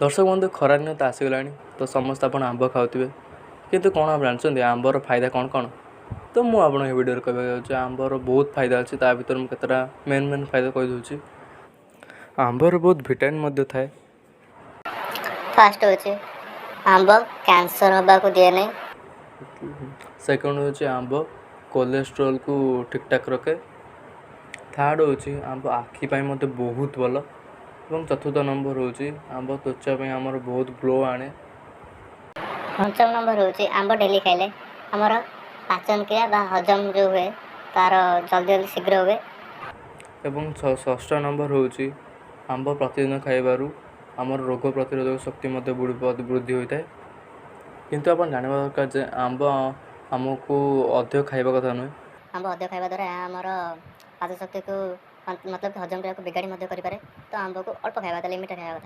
दर्शक बंधु खरा दिन तो आसीगलानी तो समस्त आप आंब खाऊे किंतु कौन आप जानते आंबर फायदा कौन कौन तो मुझे आपको वीडियो कहते आंबर बहुत फायदा अच्छी ता भर मुझे केतटा मेन मेन फायदा कहीदे। आंबर बहुत विटामिन थाए। फास्ट होचे आंब कैंसर हवा को दिए नहीं। सेकंड होचे आंब कोलेस्ट्रोल को ठीक ठाक रखे। थर्ड होची आंब आखि पाई मते बहुत भल। और चतुर्थ नंबर होची आंब त्वचा पे हमर बहुत ग्लो आने। पंचम नंबर होची आंब डेली खाइले हमर पाचन क्रिया बा हजम जो हुए तार जल्दी जल्दी शीघ्र हुए। एवं षष्ठ नंबर होची आंब प्रतिदिन खाइबारु आमर रोग प्रतिरोधक शक्ति मते वृद्धि होता है। किंतु आप जानवा दरकार जे आंब आमको अधिक खाइबा कथा नुहे। आंब अधिक खाइबा द्वारा हमर पाचन शक्ति को मतलब हजम क्रिया को बिगाड़ी मध्य करि पारे। तो आंब को अल्प खाइबा लिमिट खाइबा।